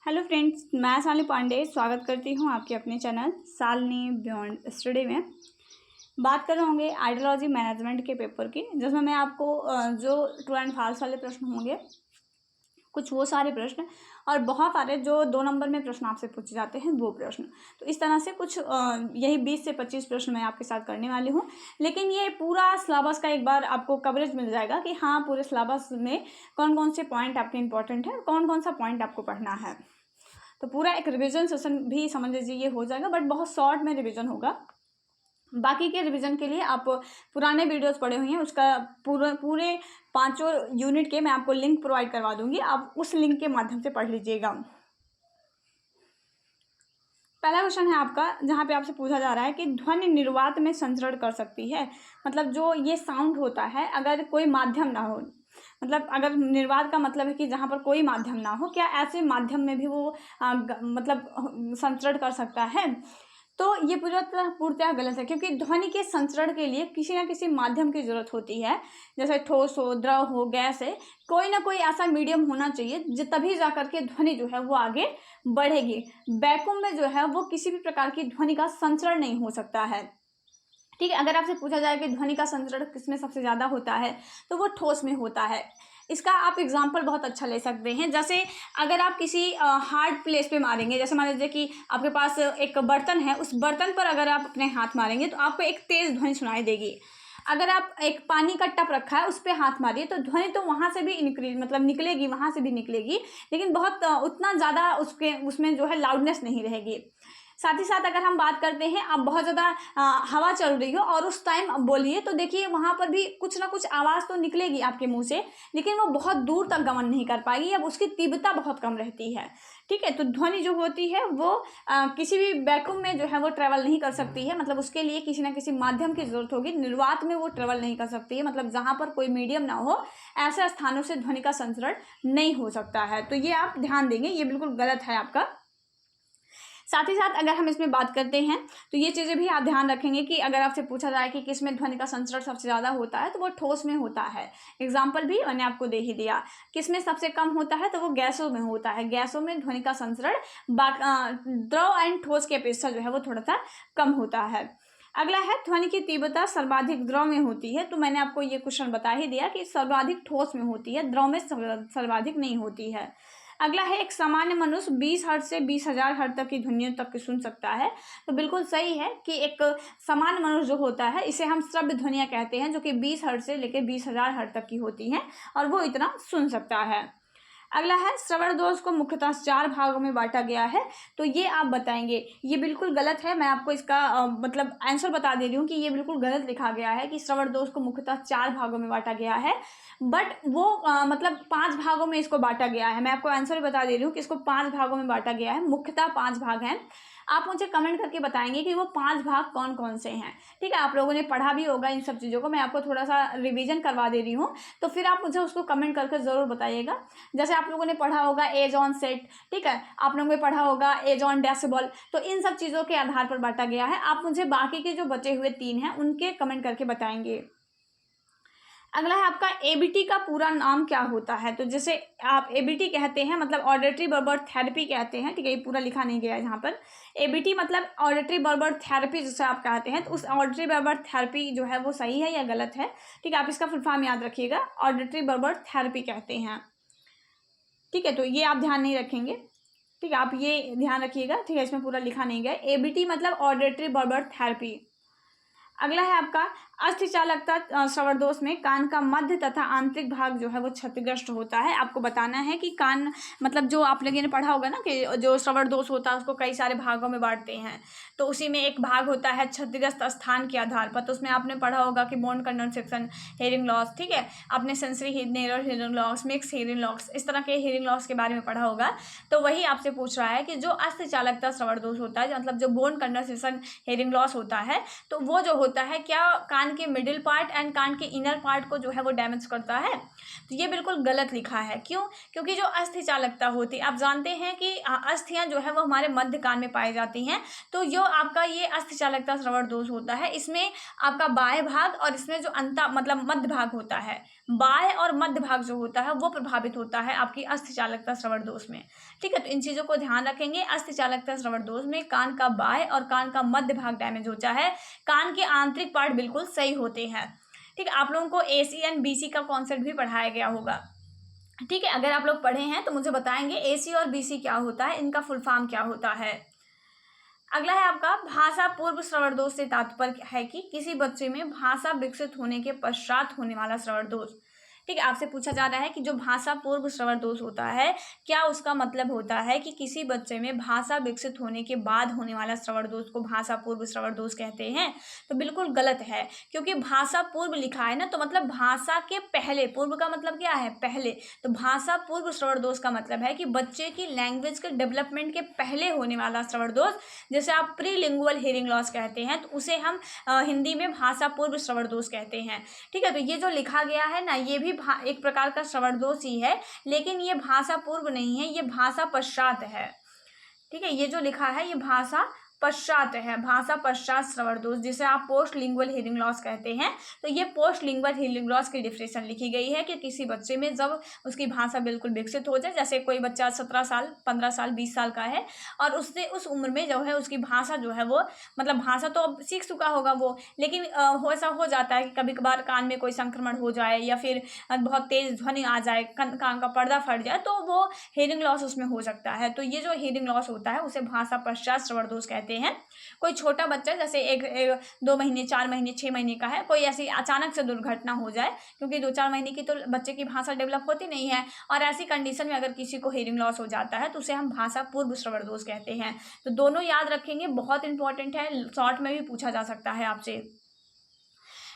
Hello friends, मैं शालिनी पांडे स्वागत करती हूँ आपके अपने चैनल शालिनी बियॉन्ड स्टडी में। बात कर रहे होंगे आइडियोलॉजी मैनेजमेंट के पेपर की, जिसमें मैं आपको जो ट्रू एंड फॉल्स वाले प्रश्न होंगे कुछ वो सारे प्रश्न और बहुत सारे जो 2 नंबर में प्रश्न आपसे पूछे जाते हैं वो प्रश्न। तो इस तरह से कुछ यही 20 से 25 प्रश्न मैं आपके साथ करने वाली हूँ। लेकिन ये पूरा सिलेबस का एक बार आपको कवरेज मिल जाएगा कि हाँ, पूरे सिलेबस में कौन कौन से पॉइंट आपके इंपॉर्टेंट है, कौन कौन सा पॉइंट आपको पढ़ना है। तो पूरा एक रिवीजन सेशन भी समझ लीजिए ये हो जाएगा, बट बहुत शॉर्ट में रिवीजन होगा। बाकी के रिवीजन के लिए आप पुराने वीडियोस पढ़े हुए हैं, उसका पूरे 5 यूनिट के मैं आपको लिंक प्रोवाइड करवा दूंगी, आप उस लिंक के माध्यम से पढ़ लीजिएगा। पहला क्वेश्चन है आपका, जहाँ पे आपसे पूछा जा रहा है कि ध्वनि निर्वात में संचरण कर सकती है। मतलब जो ये साउंड होता है, अगर कोई माध्यम ना हो, मतलब अगर निर्वात का मतलब है कि जहाँ पर कोई माध्यम ना हो, क्या ऐसे माध्यम में भी वो मतलब संचरण कर सकता है? तो ये पूर्णतः गलत है, क्योंकि ध्वनि के संचरण के लिए किसी ना किसी माध्यम की जरूरत होती है। जैसे ठोस हो, द्रव हो, गैस है, कोई ना कोई ऐसा मीडियम होना चाहिए जो तभी जाकर के ध्वनि जो है वो आगे बढ़ेगी। वैक्यूम में जो है वो किसी भी प्रकार की ध्वनि का संचरण नहीं हो सकता है। ठीक है, अगर आपसे पूछा जाए कि ध्वनि का संचरण किसमें सबसे ज़्यादा होता है, तो वो ठोस में होता है। इसका आप एग्जाम्पल बहुत अच्छा ले सकते हैं। जैसे अगर आप किसी हार्ड प्लेस पे मारेंगे, जैसे मान लीजिए कि आपके पास एक बर्तन है, उस बर्तन पर अगर आप अपने हाथ मारेंगे तो आपको एक तेज ध्वनि सुनाई देगी। अगर आप एक पानी का टप रखा है, उस पर हाथ मारिए तो ध्वनि तो वहाँ से भी निकलेगी, वहाँ से भी निकलेगी, लेकिन बहुत उतना ज़्यादा उसमें जो है लाउडनेस नहीं रहेगी। साथ ही साथ अगर हम बात करते हैं, अब बहुत ज़्यादा हवा चल रही हो और उस टाइम बोलिए, तो देखिए वहाँ पर भी कुछ ना कुछ आवाज़ तो निकलेगी आपके मुंह से, लेकिन वो बहुत दूर तक गमन नहीं कर पाएगी, अब उसकी तीव्रता बहुत कम रहती है। ठीक है, तो ध्वनि जो होती है वो किसी भी वैक्यूम में जो है वो ट्रेवल नहीं कर सकती है। मतलब उसके लिए किसी ना किसी माध्यम की जरूरत होगी। निर्वात में वो ट्रेवल नहीं कर सकती है, मतलब जहाँ पर कोई मीडियम ना हो, ऐसे स्थानों से ध्वनि का संचरण नहीं हो सकता है। तो ये आप ध्यान देंगे, ये बिल्कुल गलत है आपका। साथ ही साथ अगर हम इसमें बात करते हैं तो ये चीज़ें भी आप ध्यान रखेंगे कि अगर आपसे पूछा जाए कि किस में ध्वनि का संचरण सबसे ज़्यादा होता है, तो वो ठोस में होता है। एग्जाम्पल भी मैंने आपको दे ही दिया। किस में सबसे कम होता है, तो वो गैसों में होता है। गैसों में ध्वनि का संचरण द्रव एंड ठोस की अपेक्षा जो है वो थोड़ा सा कम होता है। अगला है, ध्वनि की तीव्रता सर्वाधिक द्रव में होती है। तो मैंने आपको ये क्वेश्चन बता ही दिया कि सर्वाधिक ठोस में होती है, द्रव में सर्वाधिक नहीं होती है। अगला है, एक सामान्य मनुष्य 20 हर्ट्ज से 20,000 हर्ट्ज तक की ध्वनियों तक की सुन सकता है। तो बिल्कुल सही है कि एक सामान्य मनुष्य जो होता है, इसे हम श्रव्य ध्वनियाँ कहते हैं, जो कि 20 हर्ट्ज से लेकर 20,000 हर्ट्ज तक की होती हैं और वो इतना सुन सकता है। अगला है, श्रवण दोष को मुख्यतः 4 भागों में बांटा गया है। तो ये आप बताएंगे, ये बिल्कुल गलत है। मैं आपको इसका मतलब आंसर बता दे रही हूँ कि ये बिल्कुल गलत लिखा गया है कि श्रवण दोष को मुख्यतः 4 भागों में बांटा गया है, बट वो मतलब 5 भागों में इसको बांटा गया है। मैं आपको आंसर बता दे रही हूँ कि इसको 5 भागों में बांटा गया है, मुख्यतः 5 भाग हैं। आप मुझे कमेंट करके बताएंगे कि वो 5 भाग कौन कौन से हैं। ठीक है, आप लोगों ने पढ़ा भी होगा इन सब चीज़ों को, मैं आपको थोड़ा सा रिवीजन करवा दे रही हूँ, तो फिर आप मुझे उसको कमेंट करके ज़रूर बताइएगा। जैसे आप लोगों ने पढ़ा होगा एज ऑन सेट, ठीक है, आप लोगों ने पढ़ा होगा एज ऑन डेसिबल, तो इन सब चीज़ों के आधार पर बांटा गया है। आप मुझे बाकी के जो बचे हुए 3 हैं उनके कमेंट करके बताएंगे। अगला है आपका, एबीटी का पूरा नाम क्या होता है? तो जैसे आप एबीटी कहते हैं, मतलब ऑडिटरी बर्बर थेरेपी कहते हैं। ठीक है, ये पूरा लिखा नहीं गया है यहाँ पर। एबीटी मतलब ऑडिटरी बर्बर थेरेपी जैसे आप कहते हैं, तो उस ऑडिटरी बर्बर थेरेपी जो है वो सही है या गलत है? ठीक है, आप इसका फुल फॉर्म याद रखिएगा, ऑडिटरी बर्बर थेरेपी कहते हैं। ठीक है, तो ये आप ध्यान नहीं रखेंगे। ठीक है, आप ये ध्यान रखिएगा। ठीक है, इसमें पूरा लिखा नहीं गया, एबीटी मतलब ऑडिटरी बर्बर थेरेपी। अगला है आपका, अस्थिचालकता श्रवण दोष में कान का मध्य तथा आंतरिक भाग जो है वो क्षतिग्रस्त होता है। आपको बताना है कि कान मतलब जो आप लोगों ने पढ़ा होगा ना कि जो श्रवण दोष होता है उसको कई सारे भागों में बांटते हैं, तो उसी में एक भाग होता है क्षतिग्रस्त स्थान के आधार पर। तो उसमें आपने पढ़ा होगा कि बोन कंडेंसेशन, हेयरिंग लॉस, ठीक है, आपने sensory hearing loss, mix hearing loss, इस तरह के हेयरिंग लॉस के बारे में पढ़ा होगा। तो वही आपसे पूछ रहा है कि जो अस्थिचालकता श्रवण दोष होता है, मतलब जो बोन कंडेंसेशन हेयरिंग लॉस होता है, तो वो जो होता है क्या कान के मिडिल पार्ट एंड कान के इनर पार्ट को जो है वो डैमेज करता है? तो ये बिल्कुल गलत लिखा है। क्यों? क्योंकि जो अस्थि चालकता होती है, आप जानते हैं कि अस्थियां जो है वो हमारे मध्य कान में पाई जाती हैं। तो जो आपका ये अस्थि चालकता श्रवण दोष होता है, इसमें आपका बाह्य भाग और इसमें जो मतलब मध्य भाग होता है, बाह्य और मध्य भाग जो होता है वो प्रभावित होता है आपकी अस्थिचालकता श्रवण दोष में। ठीक है, तो इन चीज़ों को ध्यान रखेंगे। अस्थिचालकता श्रवण दोष में कान का बाह्य और कान का मध्य भाग डैमेज होता है, कान के आंतरिक पार्ट बिल्कुल सही होते हैं। ठीक है, आप लोगों को AC और BC का कॉन्सेप्ट भी पढ़ाया गया होगा। ठीक है, अगर आप लोग पढ़े हैं तो मुझे बताएंगे AC और BC क्या होता है, इनका फुल फॉर्म क्या होता है। अगला है आपका भाषा पूर्व श्रवण दोष से तात्पर्य है कि किसी बच्चे में भाषा विकसित होने के पश्चात होने वाला श्रवण दोष। ठीक है, आपसे पूछा जा रहा है कि जो भाषा पूर्व श्रवण दोष होता है, क्या उसका मतलब होता है कि किसी बच्चे में भाषा विकसित होने के बाद होने वाला श्रवण दोष को भाषा पूर्व श्रवण दोष कहते हैं? तो बिल्कुल गलत है, क्योंकि भाषा पूर्व लिखा है ना, तो मतलब भाषा के पहले, पूर्व का मतलब क्या है? पहले। तो भाषा पूर्व श्रवण दोष का मतलब है कि बच्चे की लैंग्वेज के डेवलपमेंट के पहले होने वाला श्रवण दोष, जैसे आप प्रीलिंगुअल हियरिंग लॉस कहते हैं, तो उसे हम हिंदी में भाषा पूर्व श्रवण दोष कहते हैं। ठीक है, तो ये जो लिखा गया है ना, ये भी एक प्रकार का श्रवण दोष ही है, लेकिन ये भाषा पूर्व नहीं है, ये भाषा पश्चात है। ठीक है, ये जो लिखा है ये भाषा पश्चात है, भाषा पश्चात श्रवण दोष, जिसे आप पोस्ट लिंगुअल हियरिंग लॉस कहते हैं। तो ये पोस्ट लिंगुअल हियरिंग लॉस की डिफिनेशन लिखी गई है कि किसी बच्चे में जब उसकी भाषा बिल्कुल विकसित हो जाए, जैसे कोई बच्चा 17 साल, 15 साल, 20 साल का है और उससे उस उम्र में जो है उसकी भाषा जो है वो, मतलब भाषा तो अब सीख चुका होगा वो, लेकिन ऐसा हो जाता है कि कभी कभार कान में कोई संक्रमण हो जाए या फिर बहुत तेज ध्वनि आ जाए, कान का पर्दा फट जाए, तो वो हियरिंग लॉस उसमें हो सकता है। तो ये जो हियरिंग लॉस होता है उसे भाषा पश्चात श्रवण दोष कहते हैं। कोई छोटा बच्चा जैसे 2 महीने, 4 महीने, 6 महीने का है, कोई ऐसी अचानक से दुर्घटना हो जाए, क्योंकि 2-4 महीने की तो बच्चे की भाषा डेवलप होती नहीं है, और ऐसी कंडीशन में अगर किसी को हियरिंग लॉस हो जाता है तो उसे हम भाषा पूर्व श्रवण दोष कहते हैं। तो दोनों याद रखेंगे, बहुत इंपॉर्टेंट है, शॉर्ट में भी पूछा जा सकता है आपसे।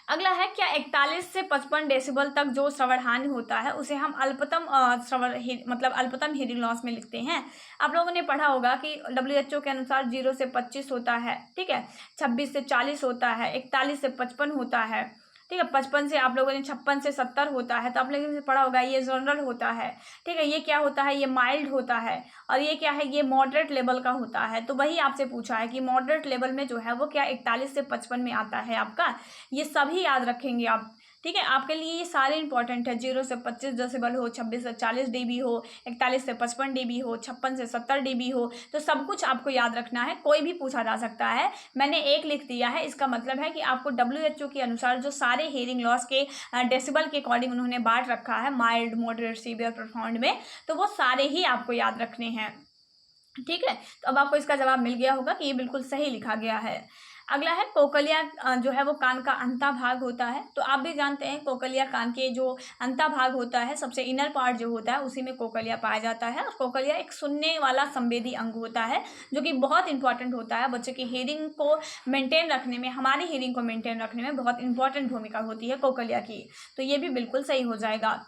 अगला है, क्या 41 से 55 डेसिबल तक जो श्रवण हानि होता है उसे हम अल्पतम श्रवण मतलब अल्पतम हियरिंग लॉस में लिखते हैं? आप लोगों ने पढ़ा होगा कि WHO के अनुसार 0 से 25 होता है, ठीक है, 26 से 40 होता है, 41 से 55 होता है, ठीक है, 55 से आप लोगों ने 56 से 70 होता है, तो आप लोगों ने पढ़ा होगा ये जनरल होता है। ठीक है, ये क्या होता है? ये माइल्ड होता है, और ये क्या है? ये मॉडरेट लेवल का होता है। तो वही आपसे पूछा है कि मॉडरेट लेवल में जो है वो क्या 41 से 55 में आता है आपका, ये सभी याद रखेंगे आप। ठीक है, आपके लिए ये सारे इंपॉर्टेंट है, 0 से 25 डेसिबल हो, 26 से 40 dB हो, 41 से 55 dB हो, 56 से 70 dB हो, तो सब कुछ आपको याद रखना है, कोई भी पूछा जा सकता है। मैंने 1 लिख दिया है, इसका मतलब है कि आपको WHO के अनुसार जो सारे हियरिंग लॉस के डेसिबल के अकॉर्डिंग उन्होंने बांट रखा है, माइल्ड, मॉडरेट, सीवियर, प्रोफाउंड में, तो वो सारे ही आपको याद रखने हैं। ठीक है, तो अब आपको इसका जवाब मिल गया होगा कि ये बिल्कुल सही लिखा गया है। अगला है, कोकलिया जो है वो कान का अंता भाग होता है। तो आप भी जानते हैं कोकलिया कान के जो अंता भाग होता है, सबसे इनर पार्ट जो होता है उसी में कोकलिया पाया जाता है, और कोकलिया एक सुनने वाला संवेदी अंग होता है, जो कि बहुत इंपॉर्टेंट होता है बच्चे की हियरिंग को मेंटेन रखने में, हमारी हियरिंग को मेंटेन रखने में बहुत इंपॉर्टेंट भूमिका होती है कोकलिया की। तो ये भी बिल्कुल सही हो जाएगा।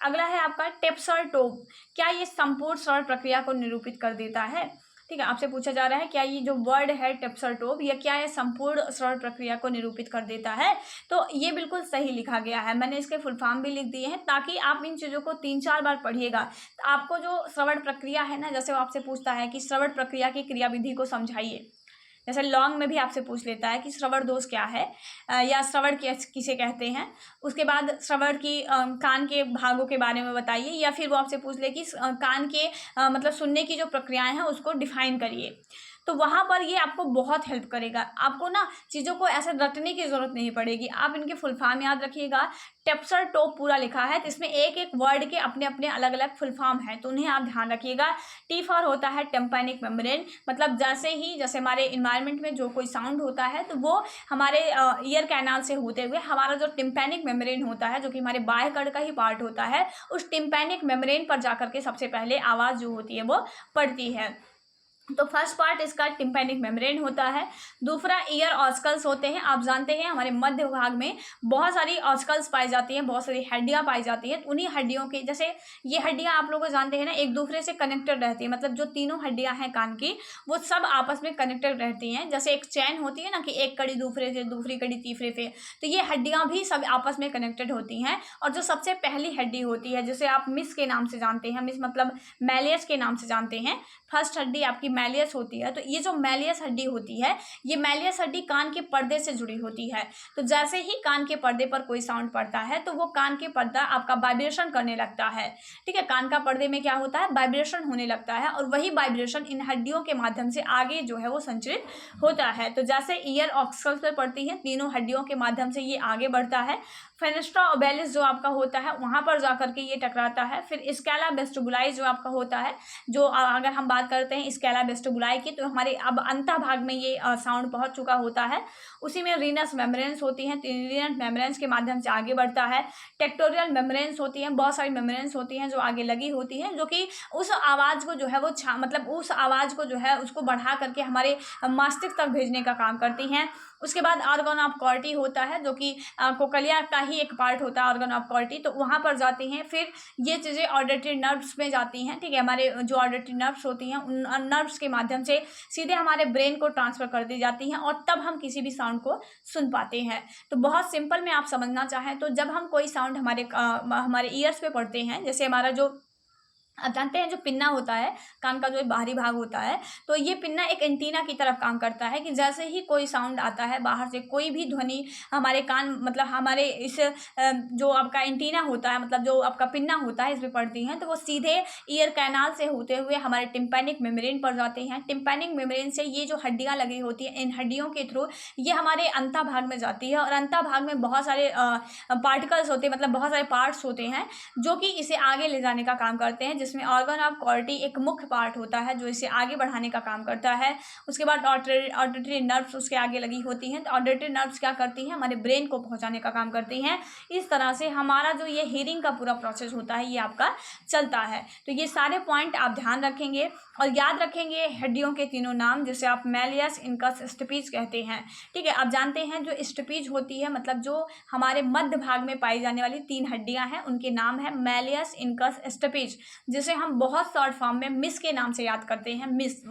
अगला है आपका टेप्सर टोब, क्या ये संपूर्ण श्रवण प्रक्रिया को निरूपित कर देता है? ठीक है, आपसे पूछा जा रहा है क्या ये जो वर्ड है टेप्सर टोब, या क्या ये संपूर्ण श्रवण प्रक्रिया को निरूपित कर देता है? तो ये बिल्कुल सही लिखा गया है, मैंने इसके फुल फॉर्म भी लिख दिए हैं ताकि आप इन चीज़ों को 3-4 बार पढ़िएगा। तो आपको जो श्रवण प्रक्रिया है ना, जैसे वो आपसे पूछता है कि श्रवण प्रक्रिया की क्रियाविधि को समझाइए, जैसे लॉन्ग में भी आपसे पूछ लेता है कि श्रवण दोष क्या है, या श्रवण किसे कहते हैं, उसके बाद श्रवण की कान के भागों के बारे में बताइए, या फिर वो आपसे पूछ ले कि कान के मतलब सुनने की जो प्रक्रियाएं हैं उसको डिफाइन करिए। तो वहाँ पर ये आपको बहुत हेल्प करेगा, आपको ना चीज़ों को ऐसे रटने की ज़रूरत नहीं पड़ेगी, आप इनके फुल फॉर्म याद रखिएगा। टेप्सर टोब पूरा लिखा है, तो इसमें एक एक वर्ड के अपने अपने अलग अलग फुल फॉर्म है, तो उन्हें आप ध्यान रखिएगा। टी फॉर होता है टिम्पैनिक मेम्ब्रेन, मतलब जैसे हमारे इन्वायरमेंट में जो कोई साउंड होता है तो वो हमारे ईयर कैनाल से होते हुए हमारा जो टिम्पैनिक मेम्ब्रेन होता है, जो कि हमारे बाह्य कड़ का ही पार्ट होता है, उस टिम्पैनिक मेम्ब्रेन पर जाकर के सबसे पहले आवाज़ जो होती है वो पड़ती है। तो फर्स्ट पार्ट इसका टिम्पैनिक मेम्ब्रेन होता है। दूसरा ईयर ऑस्कल्स होते हैं, आप जानते हैं हमारे मध्य भाग में बहुत सारी ऑस्कल्स पाई जाती हैं, बहुत सारी हड्डियां पाई जाती हैं, उन्हीं हड्डियों के, जैसे ये हड्डियां आप लोग जानते हैं ना, एक दूसरे से कनेक्टेड रहती है, मतलब जो तीनों हड्डियां हैं कान की वो सब आपस में कनेक्टेड रहती हैं, जैसे एक चैन होती है ना कि एक कड़ी दूसरे से, दूसरी कड़ी तीसरे से, तो ये हड्डियाँ भी सब आपस में कनेक्टेड होती हैं। और जो सबसे पहली हड्डी होती है, जिसे आप मिस के नाम से जानते हैं, मिस मतलब मैलियस के नाम से जानते हैं, फर्स्ट हड्डी आपकी मैलियस होती है, तो ये जो मैलियस हड्डी होती है, ये मैलियस हड्डी कान के पर्दे से जुड़ी होती है। तो जैसे ही कान के पर्दे पर कोई साउंड पड़ता है तो वो कान के पर्दा आपका वाइब्रेशन करने लगता है, ठीक है। कान का पर्दे में क्या होता है, वाइब्रेशन होने लगता है, और वही वाइब्रेशन इन हड्डियों के माध्यम से आगे जो है वो संचरित होता है। तो जैसे ईयर ऑक्सल्स पर पड़ती है, तीनों हड्डियों के माध्यम से ये आगे बढ़ता है। फेनेस्ट्रा ओबेलिस जो आपका होता है वहां पर जाकर के ये टकराता है। फिर स्कैला वेस्टिबुलाई जो आपका होता है, जो अगर हम बात करते हैं स्कैला वेस्टिबुलाई की, तो हमारे अब अंतः भाग में ये साउंड पहुंच चुका होता है। उसी में रीनस मेम्ब्रेन्स होती हैं, रीनस मेम्ब्रेन्स के माध्यम से आगे बढ़ता है। टेक्टोरियल मेम्ब्रेन्स होती हैं, बहुत सारी मेम्ब्रेन्स होती हैं जो आगे लगी होती हैं, जो कि उस आवाज़ को जो है वो मतलब उस आवाज़ को जो है उसको बढ़ा करके हमारे मस्तिष्क तक भेजने का काम करती हैं। उसके बाद ऑर्गन ऑफ कॉर्टी होता है, जो कि कोकलिया का ही एक पार्ट होता है ऑर्गन ऑफ कॉर्टी, तो वहाँ पर जाती हैं। फिर ये चीज़ें ऑडिटरी नर्व्स में जाती हैं, ठीक है। हमारे जो ऑडिटरी नर्व्स होती हैं उन नर्व्स के माध्यम से सीधे हमारे ब्रेन को ट्रांसफ़र कर दी जाती हैं, और तब हम किसी भी साउंड को सुन पाते हैं। तो बहुत सिंपल में आप समझना चाहें तो जब हम कोई साउंड हमारे ईयर्स पे पढ़ते हैं, जैसे हमारा जो आप जानते हैं जो पिन्ना होता है, कान का जो बाहरी भाग होता है, तो ये पिन्ना एक एंटीना की तरफ काम करता है कि जैसे ही कोई साउंड आता है बाहर से, कोई भी ध्वनि हमारे कान मतलब हमारे इस जो आपका एंटीना होता है, मतलब जो आपका पिन्ना होता है, इस पर पड़ती हैं, तो वो सीधे ईयर कैनाल से होते हुए हमारे टिम्पैनिक मेम्ब्रेन पर जाते हैं। टिम्पैनिक मेम्ब्रेन से ये जो हड्डियाँ लगी होती हैं, इन हड्डियों के थ्रू ये हमारे अंतः भाग में जाती है, और अंतः भाग में बहुत सारे पार्टिकल्स होते हैं, मतलब बहुत सारे पार्ट्स होते हैं जो कि इसे आगे ले जाने का काम करते हैं, जिसमें ऑर्गन ऑफ कॉर्टी एक मुख्य पार्ट होता है जो इसे आगे बढ़ाने का काम करता है। उसके बाद ऑडिटरी नर्व्स उसके आगे लगी होती हैं, तो ऑडिटरी नर्व्स क्या करती हैं, हमारे ब्रेन को पहुंचाने का काम करती हैं। इस तरह से हमारा जो ये हियरिंग का पूरा प्रोसेस होता है ये आपका चलता है। तो ये सारे पॉइंट आप ध्यान रखेंगे और याद रखेंगे हड्डियों के तीनों नाम, जिसे आप मैलियस, इनकस, स्टपीज कहते हैं, ठीक है। आप जानते हैं जो स्टपीज होती है, मतलब जो हमारे मध्य भाग में पाई जाने वाली 3 हड्डियां हैं, उनके नाम है मैलियस, इनकस, स्टपीज, जिसे हम बहुत शॉर्ट फॉर्म में मिस के नाम से याद करते हैं। मिस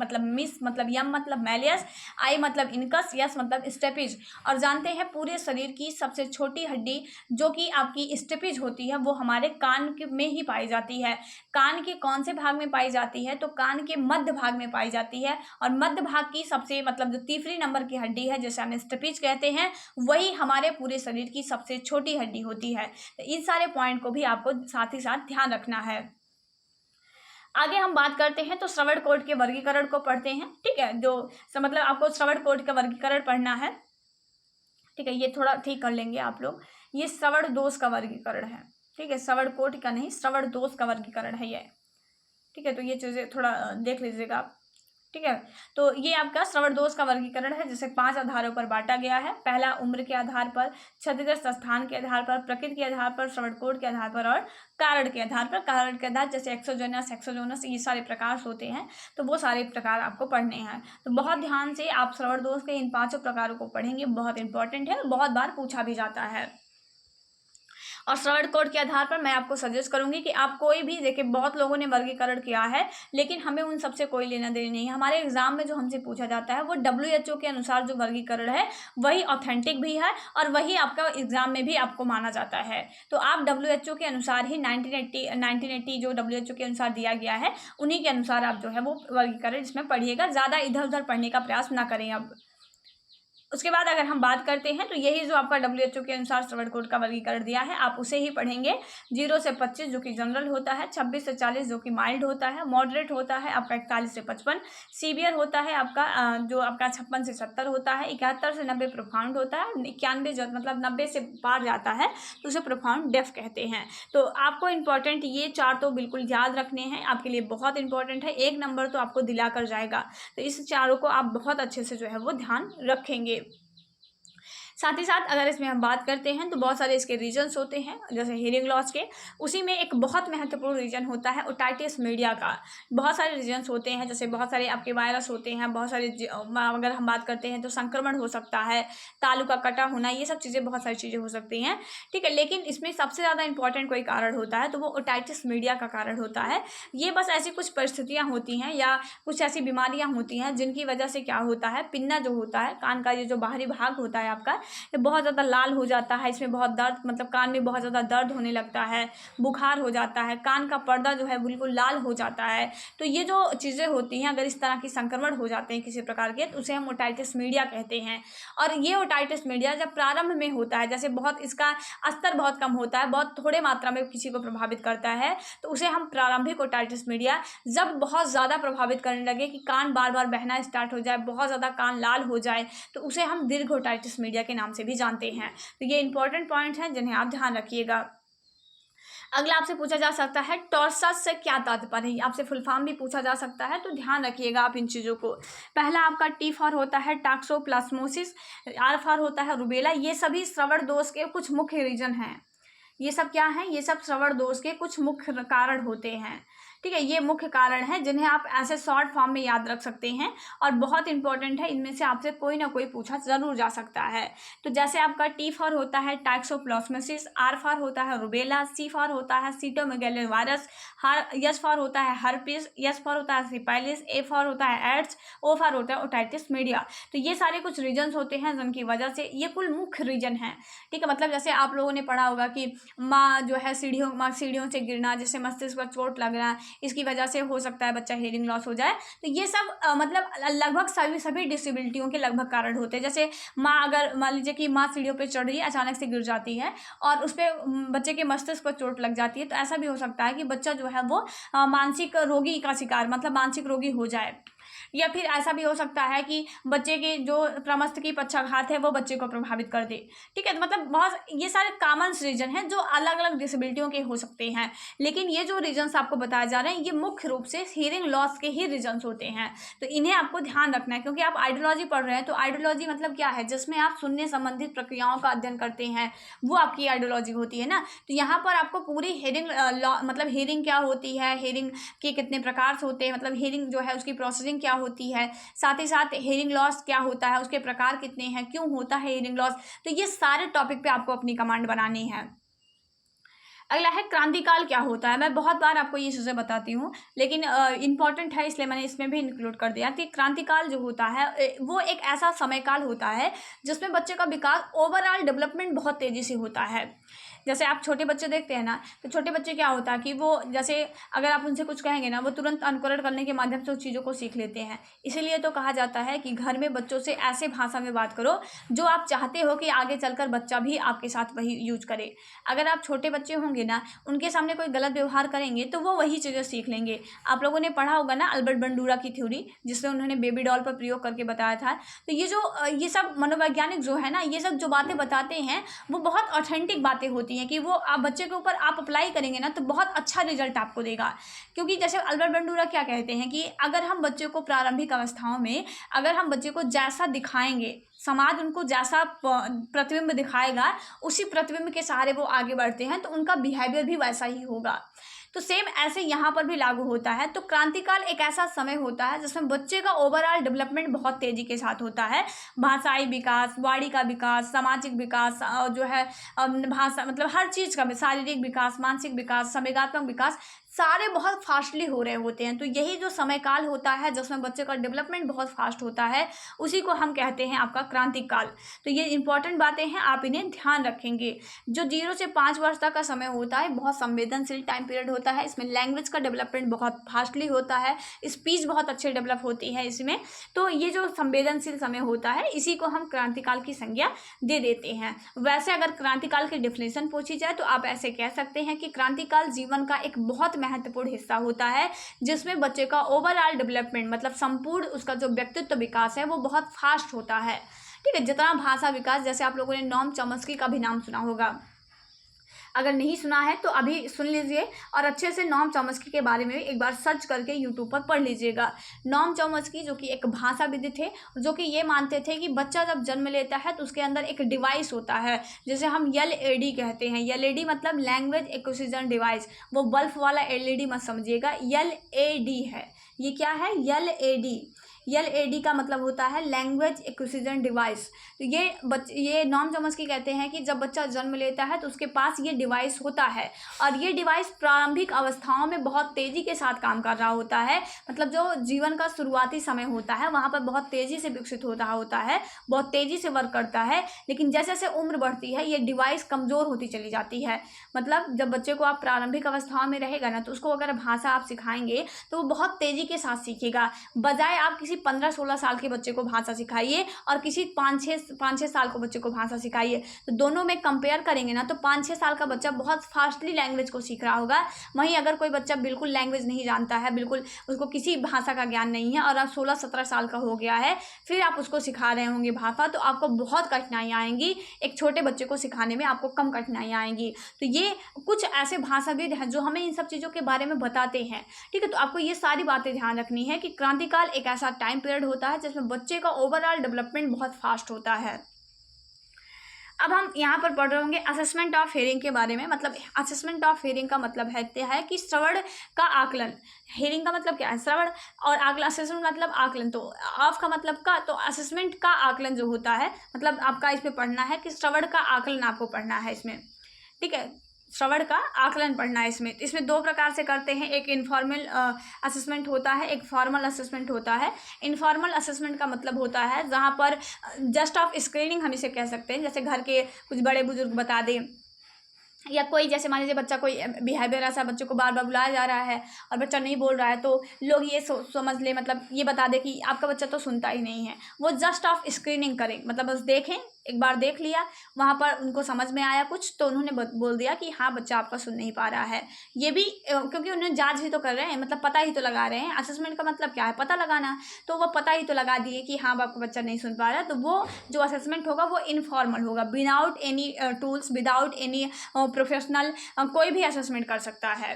मतलब यम मतलब मैलियस, आई मतलब इनकस, यस मतलब स्टपीज। और जानते हैं पूरे शरीर की सबसे छोटी हड्डी जो कि आपकी स्टपीज होती है वो हमारे कान में ही पाई जाती है। कान के कौन से भाग में पाई जाती है, तो कान के मध्य भाग में पाई जाती है, और मध्य भाग की सबसे मतलब जो तीसरी नंबर की हड्डी है जिसे हम स्टपीज कहते हैं, वही हमारे पूरे शरीर की सबसे छोटी हड्डी होती है। तो इन सारे पॉइंट को भी आपको साथ ही साथ ध्यान रखना है। आगे हम बात करते हैं तो श्रवण कोड के वर्गीकरण को पढ़ते हैं, ठीक है। जो मतलब आपको श्रवण कोड का वर्गीकरण पढ़ना है, ठीक है। ये थोड़ा ठीक कर लेंगे आप लोग। ये श्रवण दोष का वर्गीकरण है, ठीक है। श्रवण कोड का नहीं, श्रवण दोष का वर्गीकरण है ये, ठीक है। तो ये चीज़ें थोड़ा देख लीजिएगा आप, ठीक है। तो ये आपका श्रवण दोष का वर्गीकरण है, जिसे 5 आधारों पर बांटा गया है। पहला उम्र के आधार पर, क्षतिग्रस्त स्थान के आधार पर, प्रकृति के आधार पर, श्रवण कोड के आधार पर, और कारण के आधार पर। कारण के आधार जैसे एक्सोजोनस ये सारे प्रकार होते हैं, तो वो सारे प्रकार आपको पढ़ने हैं। तो बहुत ध्यान से आप श्रवण दोष के इन 5 प्रकारों को पढ़ेंगे, बहुत इंपॉर्टेंट है और बहुत बार पूछा भी जाता है। और श्रवण कोड के आधार पर मैं आपको सजेस्ट करूंगी कि आप कोई भी, देखिए बहुत लोगों ने वर्गीकरण किया है, लेकिन हमें उन सबसे कोई लेना देना नहीं है। हमारे एग्जाम में जो हमसे पूछा जाता है वो WHO के अनुसार जो वर्गीकरण है वही ऑथेंटिक भी है, और वही आपका एग्जाम में भी आपको माना जाता है। तो आप WHO के अनुसार ही 1980 जो WHO के अनुसार दिया गया है, उन्हीं के अनुसार आप जो है वो वर्गीकरण इसमें पढ़िएगा, ज़्यादा इधर उधर पढ़ने का प्रयास ना करें। अब उसके बाद अगर हम बात करते हैं तो यही जो आपका WHO के अनुसार श्रवण कोड का वर्गीकरण दिया है आप उसे ही पढ़ेंगे। 0 से 25 जो कि जनरल होता है, 26 से 40 जो कि माइल्ड होता है, मॉडरेट होता है आपका 41 से 55, सीवियर होता है आपका जो आपका 56 से 70 होता है, 71 से 90 प्रोफाउंड होता है, 91 मतलब 90 से पार जाता है तो उसे प्रोफाउंड डेफ कहते हैं। तो आपको इंपॉर्टेंट ये 4 तो बिल्कुल याद रखने हैं, आपके लिए बहुत इंपॉर्टेंट है, 1 नंबर तो आपको दिला कर जाएगा। तो इस 4 को आप बहुत अच्छे से जो है वो ध्यान रखेंगे। साथ ही साथ अगर इसमें हम बात करते हैं तो बहुत सारे इसके रीजन्स होते हैं, जैसे हियरिंग लॉस के, उसी में एक बहुत महत्वपूर्ण रीजन होता है ओटाइटिस मीडिया का। बहुत सारे रीजन्स होते हैं, जैसे बहुत सारे आपके वायरस होते हैं, बहुत सारे अगर हम बात करते हैं तो संक्रमण हो सकता है, तालू का कटा होना, ये सब चीज़ें बहुत सारी चीज़ें हो सकती हैं, ठीक है। लेकिन इसमें सबसे ज़्यादा इंपॉर्टेंट कोई कारण होता है तो वो ओटाइटिस मीडिया का कारण होता है। ये बस ऐसी कुछ परिस्थितियाँ होती हैं या कुछ ऐसी बीमारियाँ होती हैं जिनकी वजह से क्या होता है, पिन्ना जो होता है, कान का ये जो बाहरी भाग होता है आपका, ये बहुत ज़्यादा लाल हो जाता है, इसमें बहुत दर्द, मतलब कान में बहुत ज़्यादा दर्द होने लगता है, बुखार हो जाता है, कान का पर्दा जो है बिल्कुल लाल हो जाता है। तो ये जो चीज़ें होती हैं, अगर इस तरह की संक्रमण हो जाते हैं किसी प्रकार के, तो उसे हम ओटाइटिस मीडिया कहते हैं। और ये ओटाइटिस मीडिया जब प्रारंभ में होता है, जैसे बहुत इसका स्तर बहुत कम होता है, बहुत थोड़े मात्रा में किसी को प्रभावित करता है, तो उसे हम प्रारंभिक ओटाइटिस मीडिया। जब बहुत ज़्यादा प्रभावित करने लगे कि कान बार बार बहना स्टार्ट हो जाए, बहुत ज़्यादा कान लाल हो जाए, तो उसे हम दीर्घ ओटाइटिस मीडिया के नाम से भी जानते हैं। तो ये इंपॉर्टेंट पॉइंट हैं जिन्हें आप ध्यान रखिएगा। अगला आपसे पूछा जा सकता है टॉर्सस से क्या तात्पर्य है, आपसे फुल फॉर्म भी पूछा जा सकता है, तो ध्यान रखिएगा आप इन चीज़ों को। पहला आपका टी फॉर होता है टॉक्सोप्लाज्मोसिस, आर फॉर होता है रूबेला। ये सभी श्रवण दोष के कुछ मुख्य रीजन हैं। ये सब क्या हैं? ये सब श्रवण दोष के कुछ मुख्य कारण होते हैं। ठीक है, ये मुख्य कारण हैं जिन्हें आप ऐसे शॉर्ट फॉर्म में याद रख सकते हैं और बहुत इंपॉर्टेंट है। इनमें से आपसे कोई ना कोई पूछा जरूर जा सकता है। तो जैसे आपका टी फॉर होता है टॉक्सोप्लाज्मोसिस, आर फॉर होता है रूबेला, सी फॉर होता है सीटोमेगालो वायरस, एस फॉर होता है हर्पिस, एस फॉर होता है सिफाइलिस, ए फॉर होता है एड्स, ओ फॉर होता है ओटाइटिस मीडिया। तो ये सारे कुछ रीजन्स होते हैं जिनकी वजह से ये कुल मुख्य रीजन है। ठीक है, मतलब जैसे आप लोगों ने पढ़ा होगा कि माँ जो है सीढ़ियों से गिरना, जैसे मस्तिष्क पर चोट लगना, इसकी वजह से हो सकता है बच्चा हियरिंग लॉस हो जाए। तो ये सब मतलब लगभग सभी डिसेबिलिटियों के लगभग कारण होते हैं। जैसे माँ, अगर मान लीजिए कि माँ सीढ़ियों पे चढ़ रही है, अचानक से गिर जाती है और उस पर बच्चे के मस्तिष्क पर चोट लग जाती है, तो ऐसा भी हो सकता है कि बच्चा जो है वो मानसिक रोगी का शिकार, मतलब मानसिक रोगी हो जाए। या फिर ऐसा भी हो सकता है कि बच्चे के जो प्रमस्थ की पक्षाघात है वो बच्चे को प्रभावित कर दे। ठीक है, मतलब बहुत ये सारे कॉमन रीजन हैं जो अलग अलग डिसेबिलिटियों के हो सकते हैं, लेकिन ये जो रीजन्स आपको बताए जा रहे हैं ये मुख्य रूप से हियरिंग लॉस के ही रीजन्स होते हैं। तो इन्हें आपको ध्यान रखना है, क्योंकि आप आइडियोलॉजी पढ़ रहे हैं। तो आइडियोलॉजी मतलब क्या है? जिसमें आप सुनने संबंधित प्रक्रियाओं का अध्ययन करते हैं, वो आपकी आइडियोलॉजी होती है ना। तो यहाँ पर आपको पूरी हियरिंग मतलब हियरिंग क्या होती है, हियरिंग के कितने प्रकार होते हैं, मतलब हियरिंग जो है उसकी प्रोसेसिंग क्या होती है, साथ ही साथ हियरिंग लॉस क्या होता है, उसके प्रकार कितने हैं, क्यों होता है हियरिंग लॉस, तो ये सारे टॉपिक पे आपको अपनी कमांड बनानी है। अगला है क्रांतिकाल क्या होता है। मैं बहुत बार आपको ये चीज़ें बताती हूँ, लेकिन इंपॉर्टेंट है इसलिए मैंने इसमें भी इंक्लूड कर दिया कि क्रांतिकाल जो होता है वो एक ऐसा समयकाल होता है जिसमें बच्चे का विकास, ओवरऑल डेवलपमेंट बहुत तेज़ी से होता है। जैसे आप छोटे बच्चे देखते हैं ना, तो छोटे बच्चे क्या होता है कि वो जैसे अगर आप उनसे कुछ कहेंगे ना, वो तुरंत अनुकरण करने के माध्यम से उस चीज़ों को सीख लेते हैं। इसीलिए तो कहा जाता है कि घर में बच्चों से ऐसे भाषा में बात करो जो आप चाहते हो कि आगे चलकर बच्चा भी आपके साथ वही यूज करे। अगर आप छोटे बच्चे होंगे ना, उनके सामने कोई गलत व्यवहार करेंगे तो वो वही चीज़ें सीख लेंगे। आप लोगों ने पढ़ा होगा ना अल्बर्ट बंडूरा की थ्योरी, जिससे उन्होंने बेबी डॉल पर प्रयोग करके बताया था। तो ये सब मनोवैज्ञानिक जो है ना, ये सब जो बातें बताते हैं वो बहुत ऑथेंटिक बातें होती हैं कि वो आप बच्चे के ऊपर आप अप्लाई करेंगे ना तो बहुत अच्छा रिजल्ट आपको देगा। क्योंकि जैसे अल्बर्ट बंडूरा क्या कहते हैं कि अगर हम बच्चे को प्रारंभिक अवस्थाओं में, अगर हम बच्चे को जैसा दिखाएंगे, समाज उनको जैसा प्रतिबिंब दिखाएगा, उसी प्रतिबिंब के सहारे वो आगे बढ़ते हैं, तो उनका बिहेवियर भी वैसा ही होगा। तो सेम ऐसे यहाँ पर भी लागू होता है। तो क्रांतिकाल एक ऐसा समय होता है जिसमें बच्चे का ओवरऑल डेवलपमेंट बहुत तेजी के साथ होता है। भाषाई विकास, वाणी का विकास, सामाजिक विकास, जो है भाषा मतलब हर चीज़ का, शारीरिक विकास, मानसिक विकास, संवेगात्मक विकास, सारे बहुत फास्टली हो रहे होते हैं। तो यही जो समय काल होता है जिसमें बच्चे का डेवलपमेंट बहुत फास्ट होता है, उसी को हम कहते हैं आपका क्रांतिक काल। तो ये इंपॉर्टेंट बातें हैं, आप इन्हें ध्यान रखेंगे। जो 0 से 5 वर्ष तक का समय होता है बहुत संवेदनशील टाइम पीरियड होता है। इसमें लैंग्वेज का डेवलपमेंट बहुत फास्टली होता है, स्पीच बहुत अच्छे डेवलप होती है इसमें। तो ये जो संवेदनशील समय होता है इसी को हम क्रांतिकाल की संज्ञा दे देते हैं। वैसे अगर क्रांतिकाल की डिफिनेशन पूछी जाए तो आप ऐसे कह सकते हैं कि क्रांतिकाल जीवन का एक बहुत महत्वपूर्ण हिस्सा होता है जिसमें बच्चे का ओवरऑल डेवलपमेंट, मतलब संपूर्ण उसका जो व्यक्तित्व विकास है वो बहुत फास्ट होता है। ठीक है, जितना भाषा विकास, जैसे आप लोगों ने नोम चॉम्स्की का भी नाम सुना होगा, अगर नहीं सुना है तो अभी सुन लीजिए और अच्छे से नोम चॉम्स्की के बारे में एक बार सर्च करके यूट्यूब पर पढ़ लीजिएगा। नोम चॉम्स्की जो कि एक भाषाविद थे, जो कि ये मानते थे कि बच्चा जब जन्म लेता है तो उसके अंदर एक डिवाइस होता है जिसे हम LAD कहते हैं। LAD मतलब लैंग्वेज एक्विजिशन डिवाइस, वो बल्ब वाला LED मत समझिएगा, LAD है। ये क्या है? LAD। LAD का मतलब होता है लैंग्वेज एक्विजिशन डिवाइस। तो ये नॉम चॉम्स्की कहते हैं कि जब बच्चा जन्म लेता है तो उसके पास ये डिवाइस होता है, और ये डिवाइस प्रारंभिक अवस्थाओं में बहुत तेज़ी के साथ काम कर रहा होता है। मतलब जो जीवन का शुरुआती समय होता है वहाँ पर बहुत तेज़ी से विकसित होता है, बहुत तेज़ी से वर्क करता है, लेकिन जैसे जैसे उम्र बढ़ती है ये डिवाइस कमज़ोर होती चली जाती है। मतलब जब बच्चे को आप प्रारंभिक अवस्थाओं में रहेगा ना, तो उसको अगर भाषा आप सिखाएंगे तो वो बहुत तेज़ी के साथ सीखेगा। बजाय आप किसी 15-16 साल के बच्चे को भाषा सिखाइए और किसी 5-6 साल को बच्चे को भाषा सिखाइए, तो दोनों में कंपेयर करेंगे ना, तो 5-6 साल का बच्चा बहुत फास्टली लैंग्वेज को सीख रहा होगा। वहीं अगर कोई बच्चा बिल्कुल लैंग्वेज नहीं जानता है, बिल्कुल उसको किसी भाषा का ज्ञान नहीं है, और अब 16-17 साल का हो गया है, फिर आप उसको सिखा रहे होंगे भाषा, तो आपको बहुत कठिनाइयाँ आएंगी। एक छोटे बच्चे को सिखाने में आपको कम कठिनाइयाँ आएंगी। तो ये कुछ ऐसे भाषाविद हैं जो हमें इन सब चीज़ों के बारे में बताते हैं, ठीक है। तो आपको ये सारी बातें ध्यान रखनी है कि क्रांतिकाल एक ऐसा टाइम पीरियड होता है जिसमें बच्चे का ओवरऑल डेवलपमेंट बहुत फास्ट होता है। अब हम यहाँ पर पढ़ रहे होंगे असेसमेंट ऑफ हियरिंग के बारे में। मतलब असेसमेंट ऑफ हियरिंग का मतलब है कि श्रवण का आकलन। हियरिंग का मतलब क्या है? श्रवण, और आकलन, असेसमेंट मतलब आकलन। तो ऑफ का मतलब का, तो असेसमेंट का आकलन जो होता है, मतलब आपका इसमें पढ़ना है कि श्रवण का आकलन आपको पढ़ना है इसमें, ठीक है। श्रवण का आकलन पढ़ना है इसमें। इसमें दो प्रकार से करते हैं, एक इनफॉर्मल असेसमेंट होता है, एक फॉर्मल असेसमेंट होता है। इनफॉर्मल असेसमेंट का मतलब होता है जहाँ पर जस्ट ऑफ स्क्रीनिंग हम इसे कह सकते हैं, जैसे घर के कुछ बड़े बुजुर्ग बता दें, या कोई जैसे मान लीजिए बच्चा कोई बिहेवियर ऐसा, बच्चे को बार बार बुलाया जा रहा है और बच्चा नहीं बोल रहा है, तो लोग ये समझ ले, मतलब ये बता दे कि आपका बच्चा तो सुनता ही नहीं है। वो जस्ट ऑफ स्क्रीनिंग करें, मतलब बस देखें, एक बार देख लिया, वहाँ पर उनको समझ में आया कुछ, तो उन्होंने बोल दिया कि हाँ बच्चा आपका सुन नहीं पा रहा है। ये भी क्योंकि उन्हें जांच भी तो कर रहे हैं, मतलब पता ही तो लगा रहे हैं। असेसमेंट का मतलब क्या है? पता लगाना। तो वो पता ही तो लगा दिए कि हाँ आपका बच्चा नहीं सुन पा रहा है, तो वो जो असेसमेंट होगा वो इनफॉर्मल होगा, without any tools, without any professional. कोई भी असेसमेंट कर सकता है।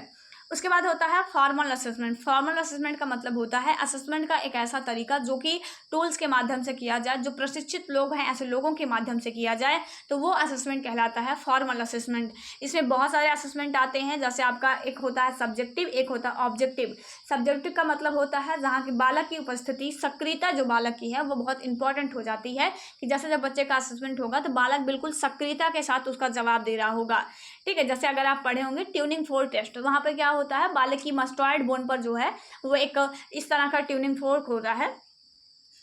उसके बाद होता है फॉर्मल असेसमेंट। फॉर्मल असेसमेंट का मतलब होता है असेसमेंट का एक ऐसा तरीका जो कि टूल्स के माध्यम से किया जाए, जो प्रशिक्षित लोग हैं ऐसे लोगों के माध्यम से किया जाए, तो वो असेसमेंट कहलाता है फॉर्मल असेसमेंट। इसमें बहुत सारे असेसमेंट आते हैं, जैसे आपका एक होता है सब्जेक्टिव, एक होता है ऑब्जेक्टिव। सब्जेक्टिव का मतलब होता है जहाँ की बालक की उपस्थिति, सक्रियता जो बालक की है वो बहुत इंपॉर्टेंट हो जाती है, कि जैसे जब बच्चे का असेसमेंट होगा तो बालक बिल्कुल सक्रियता के साथ उसका जवाब दे रहा होगा, ठीक है। जैसे अगर आप पढ़े होंगे ट्यूनिंग फोर्क टेस्ट, वहाँ पर क्या होता है, बालक की मस्टॉइड बोन पर जो है वो एक इस तरह का ट्यूनिंग फोर्क होता है,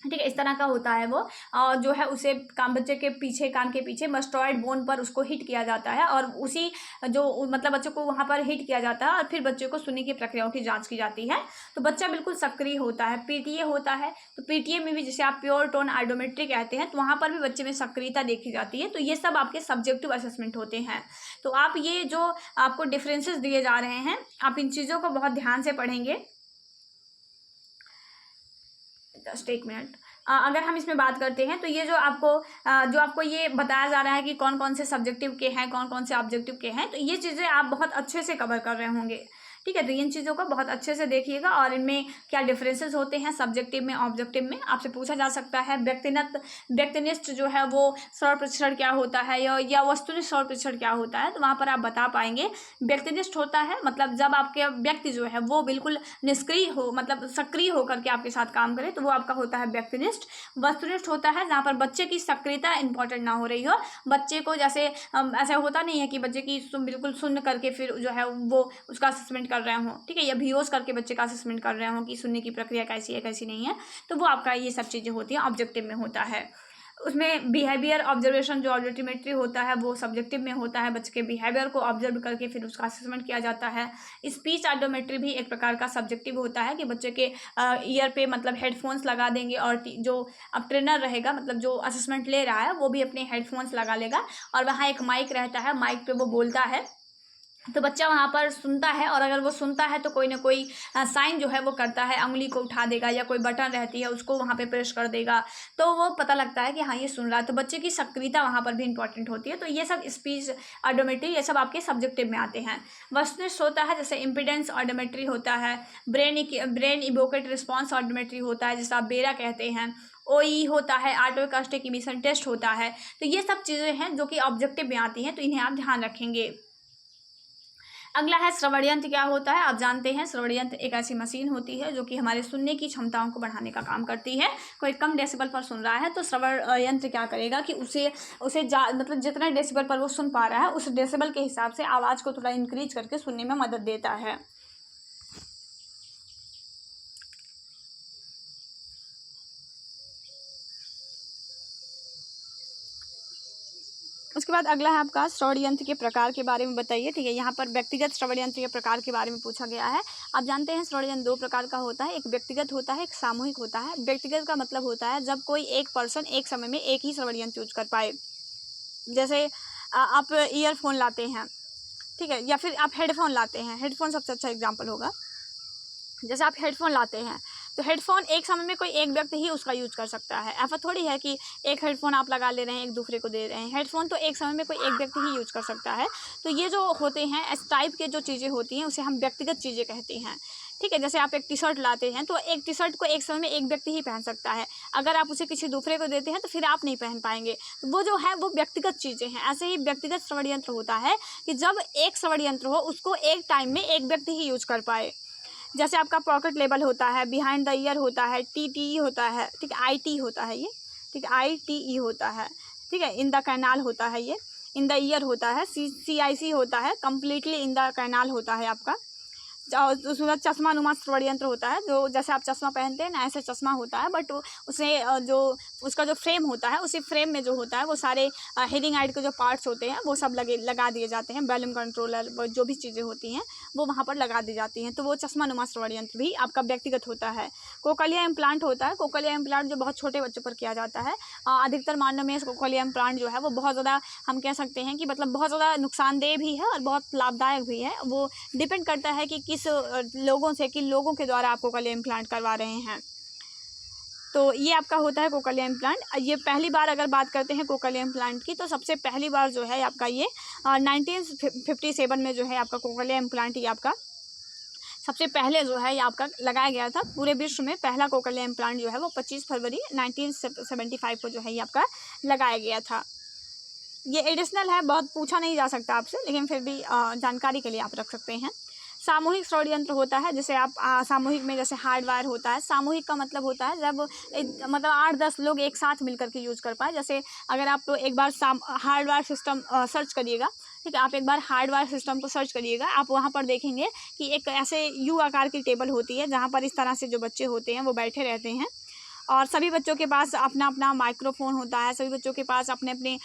ठीक है, इस तरह का होता है वो, और जो है उसे बच्चे के पीछे, कान के पीछे मस्टॉइड बोन पर उसको हिट किया जाता है, और उसी जो मतलब बच्चे को वहाँ पर हिट किया जाता है, और फिर बच्चे को सुनने की प्रक्रियाओं की जांच की जाती है, तो बच्चा बिल्कुल सक्रिय होता है। पीटीए होता है, तो पीटीए में भी जैसे आप प्योर टोन आइडोमेट्री कहते हैं, तो वहाँ पर भी बच्चे में सक्रियता देखी जाती है। तो ये सब आपके सब्जेक्टिव असेसमेंट होते हैं। तो आप ये जो आपको डिफरेंसेस दिए जा रहे हैं, आप इन चीज़ों को बहुत ध्यान से पढ़ेंगे। जस्ट एक मिनट। अगर हम इसमें बात करते हैं, तो ये जो आपको ये बताया जा रहा है कि कौन कौन से सब्जेक्टिव के हैं, कौन कौन से ऑब्जेक्टिव के हैं, तो ये चीज़ें आप बहुत अच्छे से कवर कर रहे होंगे, ठीक है। तो इन चीज़ों को बहुत अच्छे से देखिएगा, और इनमें क्या डिफरेंसेस होते हैं सब्जेक्टिव में, ऑब्जेक्टिव में, आपसे पूछा जा सकता है। व्यक्तिनिष्ठ जो है वो स्वर प्रशिक्षण क्या होता है, या वस्तुनिष्ठ स्वर प्रशिक्षण क्या होता है, तो वहाँ पर आप बता पाएंगे। व्यक्तिनिष्ठ होता है मतलब जब आपके व्यक्ति जो है वो बिल्कुल निष्क्रिय हो, मतलब सक्रिय होकर के आपके साथ काम करे, तो वो आपका होता है व्यक्तिनिष्ठ। वस्तुनिष्ठ होता है जहाँ पर बच्चे की सक्रियता इंपॉर्टेंट ना हो रही हो, बच्चे को जैसे ऐसा होता नहीं है कि बच्चे की बिल्कुल सुन करके फिर जो है वो उसका असेसमेंट कर रहे हों, ठीक है, या वीओस करके बच्चे का असेसमेंट कर रहे हों कि सुनने की प्रक्रिया कैसी है कैसी नहीं है, तो वो आपका ये सब चीज़ें होती हैं, ऑब्जेक्टिव में होता है। उसमें बिहेवियर ऑब्जर्वेशन जो ऑडियोमेट्री होता है वो सब्जेक्टिव में होता है, बच्चे के बिहेवियर को ऑब्जर्व करके फिर उसका असेसमेंट किया जाता है। स्पीच ऑडियोमेट्री भी एक प्रकार का सब्जेक्टिव होता है, कि बच्चे के ईयर पे मतलब हेडफोन्स लगा देंगे, और जो अब ट्रेनर रहेगा, मतलब जो असेसमेंट ले रहा है वो भी अपने हेडफोन्स लगा लेगा, और वहाँ एक माइक रहता है, माइक पे वो बोलता है, तो बच्चा वहाँ पर सुनता है, और अगर वो सुनता है तो कोई ना कोई साइन जो है वो करता है, उंगली को उठा देगा, या कोई बटन रहती है उसको वहाँ पे प्रेस कर देगा, तो वो पता लगता है कि हाँ ये सुन रहा है। तो बच्चे की सक्रियता वहाँ पर भी इंपॉर्टेंट होती है। तो ये सब स्पीच ऑडियोमेट्री ये सब आपके सब्जेक्टिव में आते हैं। वस्तुनिष्ठ होता है जैसे इम्पिडेंस ऑडियोमेट्री होता है, ब्रेन इवोकेट रिस्पॉन्स ऑडियोमेट्री होता है, जिसे आप बेरा कहते हैं। ओई होता है, ऑटो अकॉस्टिक इमिशन टेस्ट होता है। तो ये सब चीज़ें हैं जो कि ऑब्जेक्टिव में आती हैं, तो इन्हें आप ध्यान रखेंगे। अगला है श्रवण यंत्र क्या होता है। आप जानते हैं श्रवण यंत्र एक ऐसी मशीन होती है जो कि हमारे सुनने की क्षमताओं को बढ़ाने का काम करती है। कोई कम डेसिबल पर सुन रहा है तो श्रवण यंत्र क्या करेगा कि उसे मतलब जितने डेसिबल पर वो सुन पा रहा है उस डेसिबल के हिसाब से आवाज़ को थोड़ा इंक्रीज करके सुनने में मदद देता है। उसके बाद अगला है आपका श्रवण यंत्र के प्रकार के बारे में बताइए। ठीक है, यहाँ पर व्यक्तिगत श्रवण यंत्र के प्रकार के बारे में पूछा गया है। आप जानते हैं श्रवण यंत्र 2 प्रकार का होता है, एक व्यक्तिगत होता है, एक सामूहिक होता है। व्यक्तिगत का मतलब होता है जब कोई एक पर्सन एक समय में एक ही श्रवण यंत्र यूज कर पाए। जैसे आप ईयरफोन लाते हैं, ठीक है, या फिर आप हेडफोन लाते हैं। हेडफोन सबसे अच्छा एग्जाम्पल होगा। जैसे आप हेडफोन लाते हैं तो हेडफोन एक समय में कोई एक व्यक्ति ही उसका यूज कर सकता है। ऐसा थोड़ी है कि एक हेडफोन आप लगा ले रहे हैं एक दूसरे को दे रहे हैं। हेडफोन तो एक समय में कोई एक व्यक्ति ही यूज कर सकता है। तो ये जो होते हैं इस टाइप के जो चीज़ें होती हैं उसे हम व्यक्तिगत चीज़ें कहते हैं। ठीक है, जैसे आप एक टी शर्ट लाते हैं तो एक टी शर्ट को एक समय में एक व्यक्ति ही पहन सकता है। अगर आप उसे किसी दूसरे को देते हैं तो फिर आप नहीं पहन पाएंगे। तो वो जो है वो व्यक्तिगत चीज़ें हैं। ऐसे ही व्यक्तिगत श्रवण यंत्र होता है कि जब एक श्रवण यंत्र हो उसको एक टाइम में एक व्यक्ति ही यूज कर पाए। जैसे आपका पॉकेट लेबल होता है, बिहाइंड द ईयर होता है, टी होता है, ठीक है, IT होता है ये, ठीक है, ITE होता है, ठीक है, इन द कैनाल होता है ये, इन द ईयर होता है, CIC होता है, कम्प्लीटली इन द कैनाल होता है आपका। उसमें चश्मा नुमा श्रवण यंत्र होता है, जो जैसे आप चश्मा पहनते हैं ना ऐसे चश्मा होता है, बट उसे जो उसका जो फ्रेम होता है उसी फ्रेम में जो होता है वो सारे हेयरिंग एड के जो पार्ट्स होते हैं वो सब लगा दिए जाते हैं। वॉल्यूम कंट्रोलर जो भी चीज़ें होती हैं वो वहाँ पर लगा दी जाती हैं। तो वो चश्मा नुमा श्रवण यंत्र भी आपका व्यक्तिगत होता है। कोकलिया इम्प्लांट होता है। कोकलिया इम्प्लांट जो बहुत छोटे बच्चों पर किया जाता है। अधिकतर मामलों में कोकलिया इम्प्लांट जो है वो बहुत ज़्यादा हम कह सकते हैं कि मतलब बहुत ज़्यादा नुकसानदेह भी है और बहुत लाभदायक भी है। वो डिपेंड करता है कि किस लोगों से किन लोगों के द्वारा आप कोकलिया इम्प्लांट करवा रहे हैं। तो ये आपका होता है कोकलिया इम्प्लांट। ये पहली बार अगर बात करते हैं कोकलिया इम्प्लांट की तो सबसे पहली बार जो है आपका ये 1957 में जो है आपका कोकलिया इम्प्लांट ये आपका सबसे पहले जो है ये आपका लगाया गया था। पूरे विश्व में पहला कोकलिया इम्प्लांट जो है वो 25 फरवरी 1975 को जो है ये आपका लगाया गया था। ये एडिशनल है, बहुत पूछा नहीं जा सकता आपसे, लेकिन फिर भी जानकारी के लिए आप रख सकते हैं। सामूहिक श्रवण यंत्र होता है। जैसे आप सामूहिक में जैसे हार्डवायर होता है। सामूहिक का मतलब होता है जब मतलब 8-10 लोग एक साथ मिलकर के यूज़ कर पाए। जैसे अगर आप एक बार हार्डवायर सिस्टम सर्च करिएगा, ठीक है, आप एक बार हार्डवायर सिस्टम को सर्च करिएगा, आप वहाँ पर देखेंगे कि एक ऐसे यू आकार की टेबल होती है जहाँ पर इस तरह से जो बच्चे होते हैं वो बैठे रहते हैं और सभी बच्चों के पास अपना अपना माइक्रोफोन होता है। सभी बच्चों के पास अपने अपने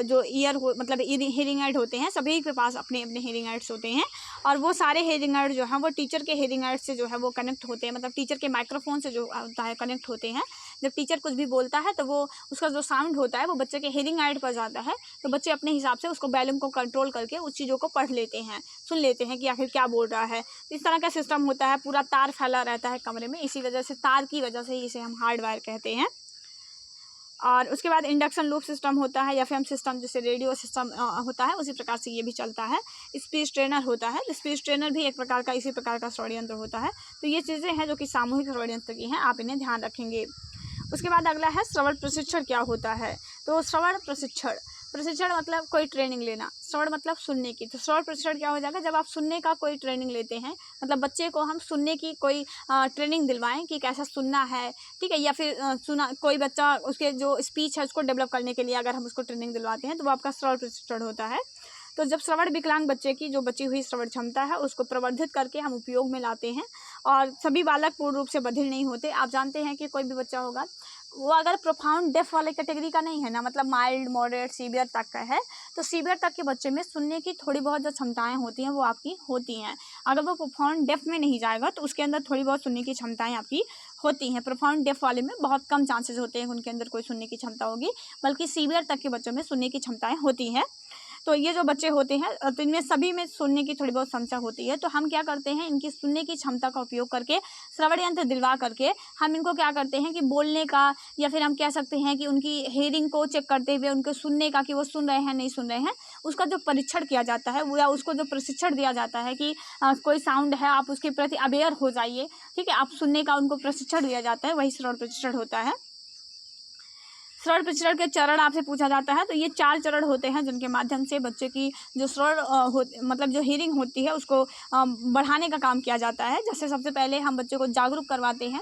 जो ईयर हो मतलब हियरिंग एड होते हैं, सभी के पास अपने अपने हियरिंग एड्स होते हैं और वो सारे हियरिंग एड जो हैं वो टीचर के हियरिंग एड से जो है वो कनेक्ट होते हैं, मतलब टीचर के माइक्रोफोन से जो होता है कनेक्ट होते हैं। जब टीचर कुछ भी बोलता है तो वो उसका जो साउंड होता है वो बच्चे के हियरिंग एड पर जाता है, तो बच्चे अपने हिसाब से उसको वॉल्यूम को कंट्रोल करके उस चीज़ों को पढ़ लेते हैं, सुन लेते हैं कि आखिर क्या बोल रहा है। तो इस तरह का सिस्टम होता है। पूरा तार फैला रहता है कमरे में, इसी वजह से तार की वजह से इसे हम हार्डवायर कहते हैं। और उसके बाद इंडक्शन लूप सिस्टम होता है या फिर हम सिस्टम जैसे रेडियो सिस्टम होता है उसी प्रकार से ये भी चलता है। स्पीच ट्रेनर होता है। स्पीच ट्रेनर भी एक प्रकार का इसी प्रकार का श्रवण यंत्र होता है। तो ये चीज़ें हैं जो कि सामूहिक श्रवण यंत्र की हैं, आप इन्हें ध्यान रखेंगे। उसके बाद अगला है श्रवण प्रशिक्षण क्या होता है। तो श्रवण प्रशिक्षण मतलब कोई ट्रेनिंग लेना। श्रवण मतलब सुनने की। तो श्रवण प्रशिक्षण क्या हो जाएगा, जब आप सुनने का कोई ट्रेनिंग लेते हैं, मतलब बच्चे को हम सुनने की कोई ट्रेनिंग दिलवाएं कि कैसा सुनना है, ठीक है, या फिर सुना कोई बच्चा उसके जो स्पीच है उसको डेवलप करने के लिए अगर हम उसको ट्रेनिंग दिलवाते हैं तो वो आपका श्रवण प्रशिक्षण होता है। तो जब श्रवण विकलांग बच्चे की जो बची हुई श्रवण क्षमता है उसको प्रवर्धित करके हम उपयोग में लाते हैं और सभी बालक पूर्ण रूप से बधिर नहीं होते। आप जानते हैं कि कोई भी बच्चा होगा वो अगर प्रोफाउंड डेफ वाले कैटेगरी का नहीं है ना, मतलब माइल्ड मॉडरेट सीवियर तक का है, तो सीवियर तक के बच्चे में सुनने की थोड़ी बहुत जो क्षमताएं होती हैं वो आपकी होती हैं। अगर वो प्रोफाउंड डेफ में नहीं जाएगा तो उसके अंदर थोड़ी बहुत सुनने की क्षमताएं आपकी होती हैं। प्रोफाउंड डेफ वाले में बहुत कम चांसेस होते हैं उनके अंदर कोई सुनने की क्षमता होगी, बल्कि सीवियर तक के बच्चों में सुनने की क्षमताएं होती हैं। तो ये जो बच्चे होते हैं तो इनमें सभी में सुनने की थोड़ी बहुत क्षमता होती है। तो हम क्या करते हैं, इनकी सुनने की क्षमता का उपयोग करके श्रवण यंत्र दिलवा करके हम इनको क्या करते हैं कि बोलने का या फिर हम कह सकते हैं कि उनकी हेयरिंग को चेक करते हुए उनको सुनने का कि वो सुन रहे हैं नहीं सुन रहे हैं, उसका जो परीक्षण किया जाता है वो या उसको जो प्रशिक्षण दिया जाता है कि कोई साउंड है आप उसके प्रति अवेयर हो जाइए, ठीक है, आप सुनने का उनको प्रशिक्षण दिया जाता है, वही श्रवण प्रशिक्षण होता है। श्रवण प्रचरण के चरण आपसे पूछा जाता है, तो ये 4 चरण होते हैं जिनके माध्यम से बच्चे की जो श्रवण मतलब जो हियरिंग होती है उसको बढ़ाने का काम किया जाता है। जैसे सबसे पहले हम बच्चे को जागरूक करवाते हैं।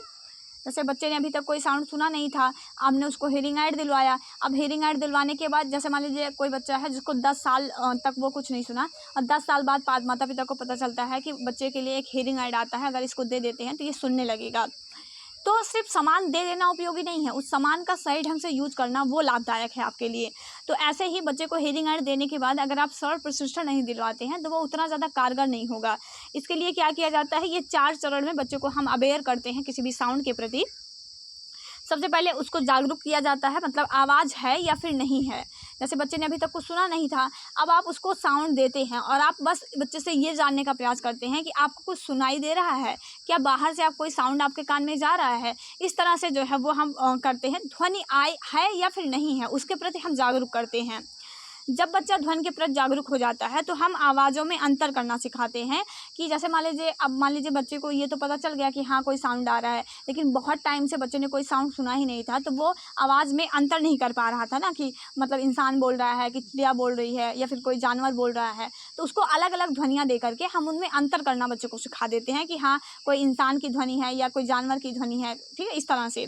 जैसे बच्चे ने अभी तक कोई साउंड सुना नहीं था, आपने उसको हियरिंग एड दिलवाया। अब हियरिंग एड दिलवाने के बाद जैसे मान लीजिए कोई बच्चा है जिसको 10 साल तक वो कुछ नहीं सुना, और 10 साल बाद माता पिता को पता चलता है कि बच्चे के लिए एक हियरिंग एड आता है, अगर इसको दे देते हैं तो ये सुनने लगेगा। तो सिर्फ सामान दे देना उपयोगी नहीं है, उस सामान का सही ढंग से यूज करना वो लाभदायक है आपके लिए। तो ऐसे ही बच्चे को हियरिंग एड देने के बाद अगर आप श्रवण प्रशिक्षण नहीं दिलवाते हैं तो वो उतना ज़्यादा कारगर नहीं होगा। इसके लिए क्या किया जाता है, ये 4 चरण में बच्चे को हम अवेयर करते हैं किसी भी साउंड के प्रति। सबसे पहले उसको जागरूक किया जाता है, मतलब आवाज़ है या फिर नहीं है। जैसे बच्चे ने अभी तक कुछ सुना नहीं था, अब आप उसको साउंड देते हैं और आप बस बच्चे से ये जानने का प्रयास करते हैं कि आपको कुछ सुनाई दे रहा है क्या, बाहर से आप कोई साउंड आपके कान में जा रहा है। इस तरह से जो है वो हम करते हैं। ध्वनि आय है या फिर नहीं है उसके प्रति हम जागरूक करते हैं। जब बच्चा ध्वनि के प्रति जागरूक हो जाता है तो हम आवाज़ों में अंतर करना सिखाते हैं कि जैसे मान लीजिए बच्चे को ये तो पता चल गया कि हाँ कोई साउंड आ रहा है, लेकिन बहुत टाइम से बच्चे ने कोई साउंड सुना ही नहीं था, तो वो आवाज़ में अंतर नहीं कर पा रहा था ना, कि मतलब इंसान बोल रहा है कि चिड़िया बोल रही है या फिर कोई जानवर बोल रहा है। तो उसको अलग अलग ध्वनियाँ दे करके हम उनमें अंतर करना बच्चे को सिखा देते हैं कि हाँ कोई इंसान की ध्वनि है या कोई जानवर की ध्वनि है। ठीक है, इस तरह से।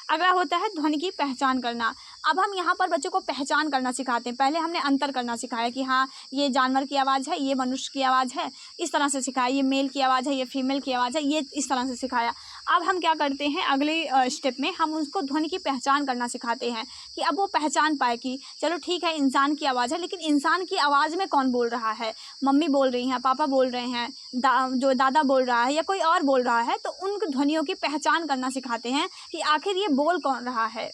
अगला होता है ध्वनि की पहचान करना। अब हम यहाँ पर बच्चों को पहचान करना सिखाते हैं। पहले हमने अंतर करना सिखाया कि हाँ ये जानवर की आवाज़ है, ये मनुष्य की आवाज़ है, इस तरह से सिखाया। ये मेल की आवाज़ है, ये फीमेल की आवाज़ है, ये इस तरह से सिखाया। अब हम क्या करते हैं, अगले स्टेप में हम उसको ध्वनि की पहचान करना सिखाते हैं कि अब वो पहचान पाए कि चलो ठीक है इंसान की आवाज़ है, लेकिन इंसान की आवाज़ में कौन बोल रहा है। मम्मी बोल रही हैं, पापा बोल रहे हैं, जो दादा बोल रहा है या कोई और बोल रहा है, तो उन ध्वनियों की पहचान करना सिखाते हैं कि आखिर ये बोल कौन रहा है।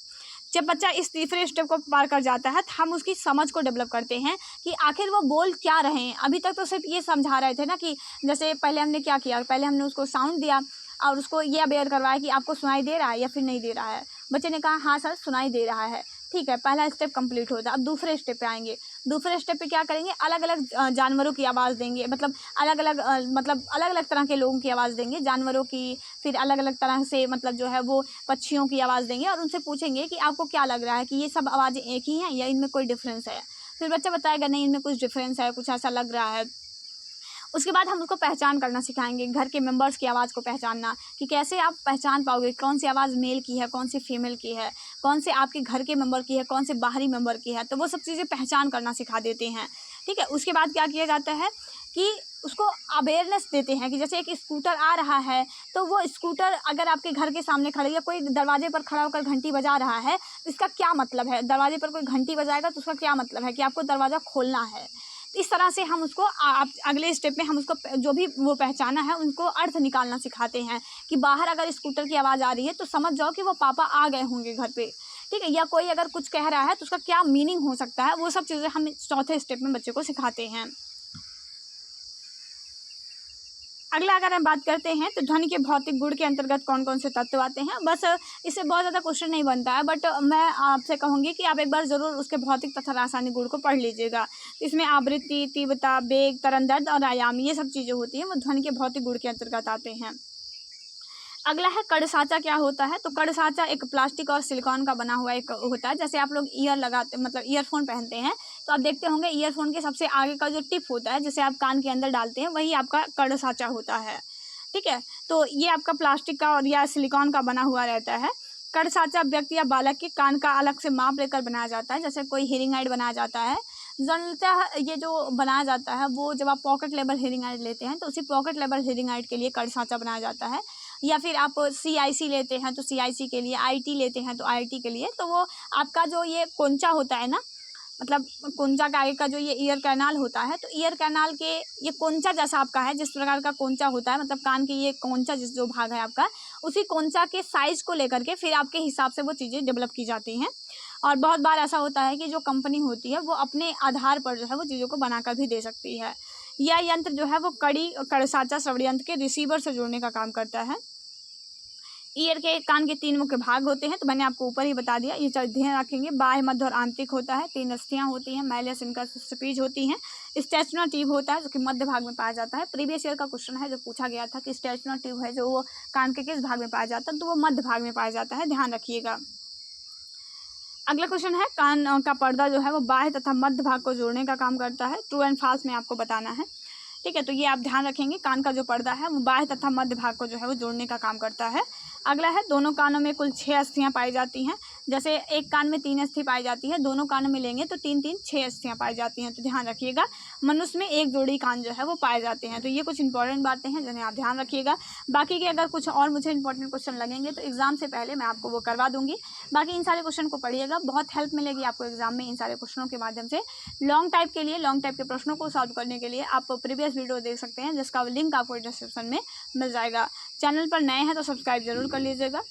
जब बच्चा इस तीसरे स्टेप को पार कर जाता है तो हम उसकी समझ को डेवलप करते हैं कि आखिर वो बोल क्या रहे हैं। अभी तक तो सिर्फ ये समझा रहे थे ना कि जैसे पहले हमने क्या किया, पहले हमने उसको साउंड दिया और उसको ये अवेयर करवाया कि आपको सुनाई दे रहा है या फिर नहीं दे रहा है। बच्चे ने कहा हाँ सर सुनाई दे रहा है, ठीक है, पहला स्टेप कंप्लीट होता है। अब दूसरे स्टेप पे आएंगे। दूसरे स्टेप पे क्या करेंगे, अलग अलग जानवरों की आवाज़ देंगे, मतलब अलग अलग तरह के लोगों की आवाज़ देंगे, जानवरों की, फिर अलग अलग तरह से मतलब जो है वो पक्षियों की आवाज़ देंगे और उनसे पूछेंगे कि आपको क्या लग रहा है कि ये सब आवाज़ें एक ही हैं या इनमें कोई डिफरेंस है। फिर बच्चा बताएगा नहीं इनमें कुछ डिफरेंस है, कुछ ऐसा लग रहा है। उसके बाद हम उसको पहचान करना सिखाएंगे, घर के मेंबर्स की आवाज़ को पहचानना, कि कैसे आप पहचान पाओगे कौन सी आवाज़ मेल की है, कौन सी फीमेल की है, कौन से आपके घर के मेंबर की है, कौन से बाहरी मेंबर की है। तो वो सब चीज़ें पहचान करना सिखा देते हैं। ठीक है, उसके बाद क्या किया जाता है कि उसको अवेयरनेस देते हैं कि जैसे एक स्कूटर आ रहा है, तो वो स्कूटर अगर आपके घर के सामने खड़ा या कोई दरवाजे पर खड़ा होकर घंटी बजा रहा है तो इसका क्या मतलब है। दरवाजे पर कोई घंटी बजाएगा तो उसका क्या मतलब है कि आपको दरवाज़ा खोलना है। इस तरह से हम उसको अगले स्टेप में हम उसको जो भी वो पहचाना है उनको अर्थ निकालना सिखाते हैं कि बाहर अगर स्कूटर की आवाज़ आ रही है तो समझ जाओ कि वो पापा आ गए होंगे घर पे। ठीक है, या कोई अगर कुछ कह रहा है तो उसका क्या मीनिंग हो सकता है, वो सब चीज़ें हम चौथे स्टेप में बच्चे को सिखाते हैं। अगला अगर हम बात करते हैं तो ध्वनि के भौतिक गुण के अंतर्गत कौन कौन से तत्व आते हैं। बस इससे बहुत ज़्यादा क्वेश्चन नहीं बनता है, बट मैं आपसे कहूँगी कि आप एक बार ज़रूर उसके भौतिक तथा रासायनिक गुण को पढ़ लीजिएगा। इसमें आवृत्ति, तीव्रता, वेग, तरंग दैर्ध्य और आयाम, ये सब चीज़ें होती हैं वो ध्वनि के भौतिक गुण के अंतर्गत आते हैं। अगला है कड़ साँचा क्या होता है। तो कड़ साँचा एक प्लास्टिक और सिलिकॉन का बना हुआ एक होता है। जैसे आप लोग ईयर लगाते मतलब ईयरफोन पहनते हैं तो आप देखते होंगे ईयरफोन के सबसे आगे का जो टिप होता है जिसे आप कान के अंदर डालते हैं वही आपका कड़ साँचा होता है। ठीक है, तो ये आपका प्लास्टिक का और या सिलिकॉन का बना हुआ रहता है। कड़ साँचा व्यक्ति या बालक के कान का अलग से माप लेकर बनाया जाता है। जैसे कोई हियरिंग एड बनाया जाता है, जनता ये जो बनाया जाता है वो जब आप पॉकेट लेवल हियरिंग एड लेते हैं तो उसी पॉकेट लेवल हियरिंग एड के लिए कड़ साँचा बनाया जाता है। या फिर आप CIC लेते हैं तो CIC के लिए, IT लेते हैं तो IT के लिए। तो वो आपका जो ये कोंचा होता है ना, मतलब कोंचा का आगे का जो ये ईयर कैनाल होता है, तो ईयर कैनाल के ये कोंचा जैसा आपका है, जिस प्रकार का कोंचा होता है, मतलब कान के ये कोंचा जिस जो भाग है आपका, उसी कोंचा के साइज़ को लेकर के फिर आपके हिसाब से वो चीज़ें डेवलप की जाती हैं। और बहुत बार ऐसा होता है कि जो कंपनी होती है वो अपने आधार पर जो है वो चीज़ों को बनाकर भी दे सकती है। यह यंत्र जो है वो कड़ साँचा श्रवण यंत्र के रिसीवर से जोड़ने का काम करता है। ईयर के कान के 3 मुख्य भाग होते हैं, तो मैंने आपको ऊपर ही बता दिया, ये ध्यान रखेंगे। बाह्य, मध्य और आंतरिक होता है। 3 अस्थियाँ होती हैं, मैलियस इनका स्पीच होती हैं। स्टेचुनर ट्यूब होता है जो कि मध्य भाग में पाया जाता है। प्रीवियस ईयर का क्वेश्चन है जो पूछा गया था कि स्टेचुनर ट्यूब है जो वो कान के किस भाग में पाया जाता है, तो वो मध्य भाग में पाया जाता है, ध्यान रखिएगा। अगला क्वेश्चन है, कान का पर्दा जो है वो बाह्य तथा मध्य भाग को जोड़ने का काम करता है। ट्रू एंड फॉल्स में आपको बताना है। ठीक है, तो ये आप ध्यान रखेंगे, कान का जो पर्दा है वो बाह्य तथा मध्य भाग को जो है वो जोड़ने का काम करता है। अगला है, दोनों कानों में कुल 6 अस्थियाँ पाई जाती हैं। जैसे एक कान में 3 अस्थि पाई जाती है, दोनों कानों में लेंगे तो 3 6 अस्थियाँ पाई जाती हैं। तो ध्यान रखिएगा, मनुष्य में एक जोड़ी कान जो है वो पाए जाते हैं। तो ये कुछ इंपॉर्टेंट बातें हैं जिन्हें आप ध्यान रखिएगा। बाकी के अगर कुछ और मुझे इंपॉर्टेंट क्वेश्चन लगेंगे तो एग्जाम से पहले मैं आपको वो करवा दूंगी। बाकी इन सारे क्वेश्चन को पढ़िएगा, बहुत हेल्प मिलेगी आपको एग्जाम में इन सारे क्वेश्चनों के माध्यम से। लॉन्ग टाइप के लिए, लॉन्ग टाइप के प्रश्नों को सॉल्व करने के लिए आप प्रीवियस वीडियो देख सकते हैं, जिसका लिंक आपको डिस्क्रिप्शन में मिल जाएगा। चैनल पर नए हैं तो सब्सक्राइब जरूर कर लीजिएगा।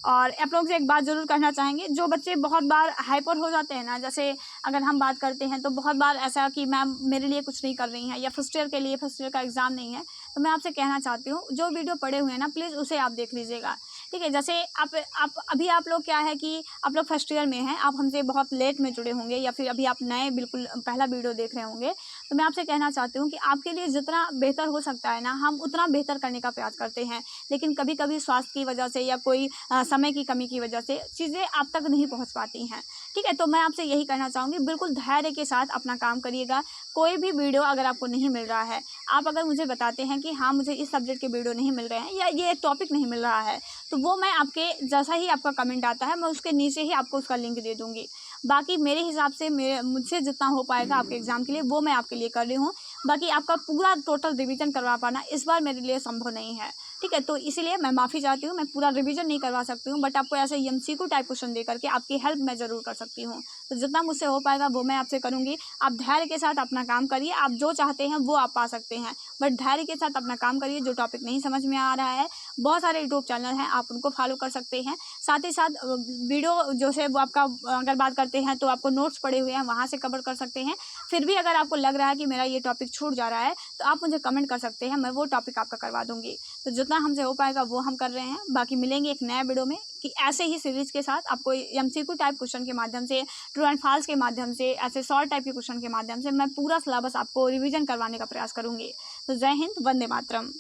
और आप लोग से एक बात ज़रूर कहना चाहेंगे, जो बच्चे बहुत बार हाइपर हो जाते हैं ना, जैसे अगर हम बात करते हैं तो बहुत बार ऐसा कि मैम मेरे लिए कुछ नहीं कर रही हैं, या फर्स्ट ईयर के लिए फर्स्ट ईयर का एग्ज़ाम नहीं है, तो मैं आपसे कहना चाहती हूँ जो वीडियो पढ़े हुए हैं ना, प्लीज़ उसे आप देख लीजिएगा। ठीक है, जैसे आप लोग क्या है कि आप लोग फर्स्ट ईयर में हैं, आप हमसे बहुत लेट में जुड़े होंगे, या फिर अभी आप नए बिल्कुल पहला वीडियो देख रहे होंगे, तो मैं आपसे कहना चाहती हूँ कि आपके लिए जितना बेहतर हो सकता है ना, हम उतना बेहतर करने का प्रयास करते हैं। लेकिन कभी कभी स्वास्थ्य की वजह से या कोई समय की कमी की वजह से चीज़ें आप तक नहीं पहुंच पाती हैं। ठीक है, तो मैं आपसे यही कहना चाहूँगी, बिल्कुल धैर्य के साथ अपना काम करिएगा। कोई भी वीडियो अगर आपको नहीं मिल रहा है, आप अगर मुझे बताते हैं कि हाँ मुझे इस सब्जेक्ट के वीडियो नहीं मिल रहे हैं या ये टॉपिक नहीं मिल रहा है, तो वो मैं आपके जैसा ही आपका कमेंट आता है मैं उसके नीचे ही आपको उसका लिंक दे दूँगी। बाकी मेरे हिसाब से मुझसे जितना हो पाएगा आपके एग्ज़ाम के लिए वो मैं आपके लिए कर रही हूँ। बाकी आपका पूरा टोटल रिवीजन करवा पाना इस बार मेरे लिए संभव नहीं है। ठीक है, तो इसीलिए मैं माफ़ी चाहती हूँ, मैं पूरा रिवीजन नहीं करवा सकती हूँ, बट आपको ऐसे एमसीक्यू टाइप क्वेश्चन दे करके आपकी हेल्प मैं ज़रूर कर सकती हूँ। तो जितना मुझसे हो पाएगा वो मैं आपसे करूँगी। आप धैर्य के साथ अपना काम करिए, आप जो चाहते हैं वो आप पा सकते हैं, बट धैर्य के साथ अपना काम करिए। जो टॉपिक नहीं समझ में आ रहा है, बहुत सारे यूट्यूब चैनल हैं, आप उनको फॉलो कर सकते हैं। साथ ही साथ वीडियो जो है वो आपका, अगर बात करते हैं तो आपको नोट्स पड़े हुए हैं, वहाँ से कवर कर सकते हैं। फिर भी अगर आपको लग रहा है कि मेरा ये टॉपिक छूट जा रहा है, तो आप मुझे कमेंट कर सकते हैं, मैं वो टॉपिक आपका करवा दूँगी। तो जितना हमसे हो पाएगा वो हम कर रहे हैं। बाकी मिलेंगे एक नया वीडियो में कि ऐसे ही सीरीज़ के साथ आपको एमसीक्यू टाइप क्वेश्चन के माध्यम से, ट्रू एंड फॉल्स के माध्यम से, ऐसे शॉर्ट टाइप के क्वेश्चन के माध्यम से मैं पूरा सिलेबस आपको रिवीजन करवाने का प्रयास करूँगी। तो जय हिंद, वंदे मातरम।